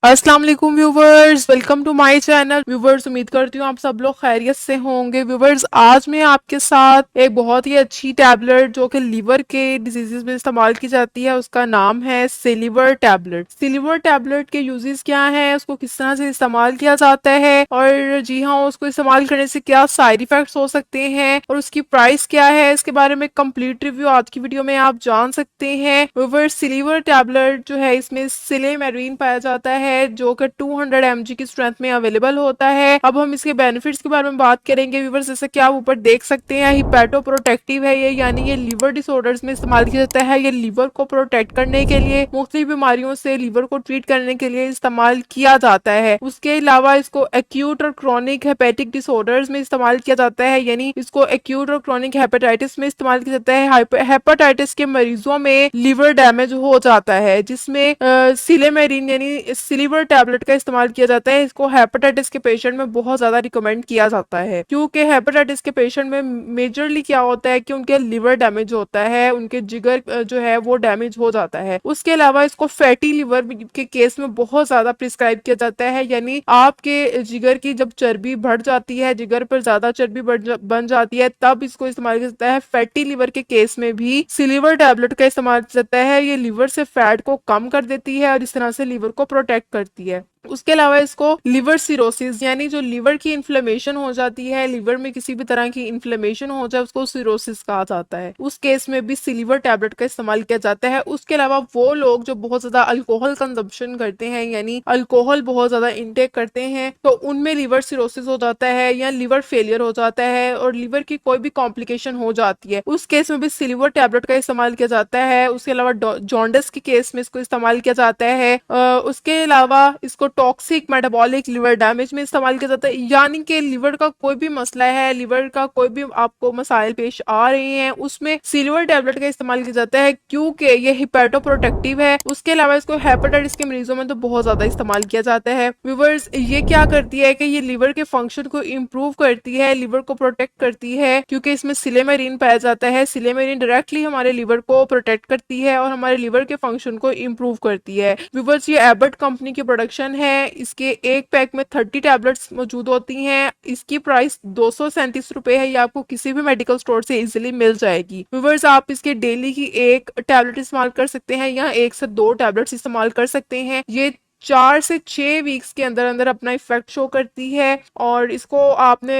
अस्सलाम वालेकुम viewers, welcome to my channel. Viewers, उम्मीद करती हूँ आप सब लोग खैरियत से होंगे। व्यूवर्स, आज मैं आपके साथ एक बहुत ही अच्छी टैबलेट जो कि लीवर के डिजीजेस में इस्तेमाल की जाती है, उसका नाम है सिल्वर टैबलेट। सिल्वर टैबलेट के यूजेस क्या हैं, उसको किस तरह से इस्तेमाल किया जाता है और जी हाँ, उसको इस्तेमाल करने से क्या साइड इफेक्ट्स हो सकते हैं और उसकी प्राइस क्या है, इसके बारे में कंप्लीट रिव्यू आज की वीडियो में आप जान सकते हैं। व्यूवर्स, सिल्वर टैबलेट जो है इसमें सिलेमेरिन पाया जाता है जो कि 200 mg की स्ट्रेंथ में अवेलेबल होता है। अब हम इसके बेनिफिट्स के बारे में बात करेंगे। व्यूवर्स, जैसे कि आप ऊपर देख सकते हैं, हिपैटो प्रोटेक्टिव है ये, यानी ये लीवर डिसऑर्डर्स में इस्तेमाल किया जाता है। ये लीवर को प्रोटेक्ट करने के लिए, मुख्तलिफ बीमारियों से लीवर को ट्रीट करने के लिए इस्तेमाल किया जाता है। उसके अलावा इसको एक्यूट और क्रॉनिक हेपेटिक डिसऑर्डर्स में इस्तेमाल किया जाता है, यानी इसको एक्यूट और क्रॉनिक हेपेटाइटिस में इस्तेमाल किया जाता है। हेपेटाइटिस के मरीजों में लीवर डैमेज हो जाता है, जिसमें सिलेमेरिन यानी सिल्वर टैबलेट का इस्तेमाल किया जाता है। इसको हेपेटाइटिस के पेशेंट में बहुत ज्यादा रिकमेंड किया जाता है, क्योंकि हेपेटाइटिस के पेशेंट में मेजरली क्या होता है कि उनके लिवर डैमेज होता है, उनके जिगर जो है वो डैमेज हो जाता है। उसके अलावा इसको फैटी लिवर के केस में बहुत ज्यादा प्रिस्क्राइब किया जाता है, यानी आपके जिगर की जब चर्बी बढ़ जाती है, जिगर पर ज्यादा चर्बी बन जाती है, तब इसको इस्तेमाल किया जाता है। फैटी लिवर के केस में भी सिल्वर टैबलेट का इस्तेमाल किया जाता है। ये लिवर से फैट को कम कर देती है और इस तरह से लिवर को प्रोटेक्ट करती है। उसके अलावा इसको लिवर सिरोसिस, यानी जो लिवर की इन्फ्लेमेशन हो जाती है, लिवर में किसी भी तरह की इन्फ्लेमेशन हो जाए, उसको सिरोसिस कहा जाता है। उस केस में भी सिल्वर टैबलेट का इस्तेमाल किया जाता है। उसके अलावा वो लोग जो बहुत ज्यादा अल्कोहल कंजप्शन करते हैं, यानी अल्कोहल बहुत ज्यादा इंटेक करते हैं, तो उनमें लिवर सिरोसिस हो जाता है या लिवर फेलियर हो जाता है और लिवर की कोई भी कॉम्प्लिकेशन हो जाती है, उस केस में भी सिल्वर टैबलेट का इस्तेमाल किया जाता है। उसके अलावा जॉन्डिस के केस में इसको इस्तेमाल किया जाता है। उसके अलावा इसको टॉक्सिक मेटाबॉलिक लिवर डैमेज में इस्तेमाल किया जाता है, यानी कि लिवर का कोई भी मसला है, लिवर का कोई भी आपको मसाइल पेश आ रहे हैं, उसमें सिल्वर टैबलेट का इस्तेमाल किया जाता है, क्योंकि ये हिपैटो प्रोटेक्टिव है। उसके अलावा इसको हेपेटाइटिस के मरीजों में तो बहुत ज्यादा इस्तेमाल किया जाता है। व्यूवर्स, ये क्या करती है कि ये लिवर के फंक्शन को इम्प्रूव करती है, लिवर को प्रोटेक्ट करती है, क्योंकि इसमें सिलेमेरिन पाया जाता है। सिलेमेरिन डायरेक्टली हमारे लिवर को प्रोटेक्ट करती है और हमारे लिवर के फंक्शन को इम्प्रूव करती है। व्यूवर्स, ये एबट कंपनी की प्रोडक्शन है। इसके एक पैक में 30 टैबलेट्स मौजूद होती हैं। इसकी प्राइस 237 रुपए है। ये आपको किसी भी मेडिकल स्टोर से इजीली मिल जाएगी। व्यूवर्स, आप इसके डेली की एक टैबलेट इस्तेमाल कर सकते हैं या 1 से 2 टैबलेट्स इस्तेमाल कर सकते हैं। ये 4 से 6 वीक्स के अंदर अंदर अपना इफेक्ट शो करती है और इसको आपने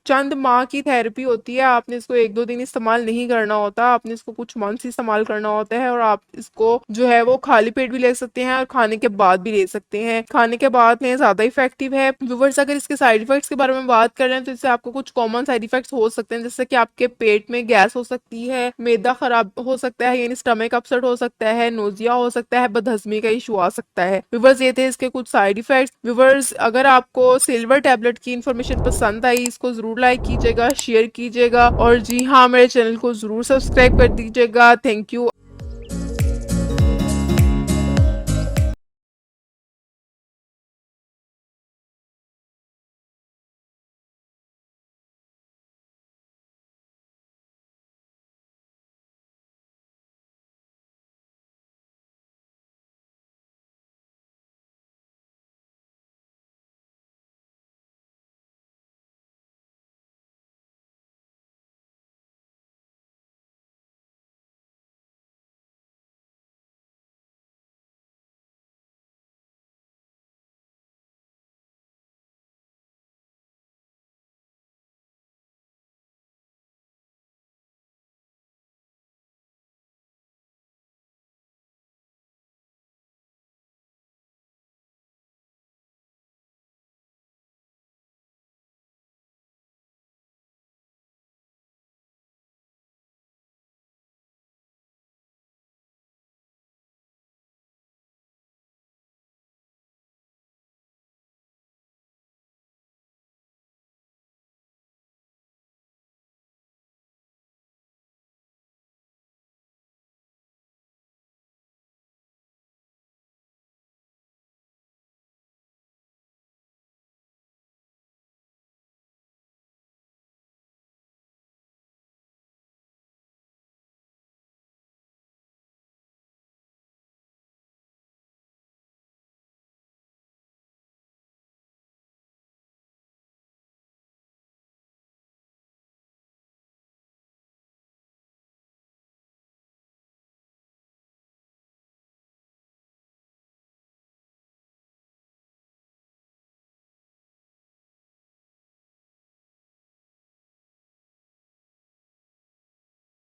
चंद माह की थेरेपी होती है। आपने इसको 1-2 दिन इस्तेमाल नहीं करना होता, आपने इसको कुछ मंथ्स इस्तेमाल करना होता है और आप इसको जो है वो खाली पेट भी ले सकते हैं और खाने के बाद भी ले सकते हैं। खाने के बाद में ज्यादा इफेक्टिव है। व्यूवर्स, अगर इसके साइड इफेक्ट्स के बारे में बात कर रहे हैं तो इससे आपको कुछ कॉमन साइड इफेक्ट्स हो सकते हैं, जैसे कि आपके पेट में गैस हो सकती है, मैदा खराब हो सकता है यानी स्टमक अपसेट हो सकता है, नोजिया हो सकता है, बदहजमी का इशू आ सकता है। व्यूवर्स, ये थे इसके कुछ साइड इफेक्ट्स। व्यूवर्स, अगर आपको सिल्वर टैबलेट की इन्फॉर्मेशन पसंद आई, इसको जरूर लाइक कीजिएगा, शेयर कीजिएगा और जी हाँ, मेरे चैनल को जरूर सब्सक्राइब कर दीजिएगा। Thank you.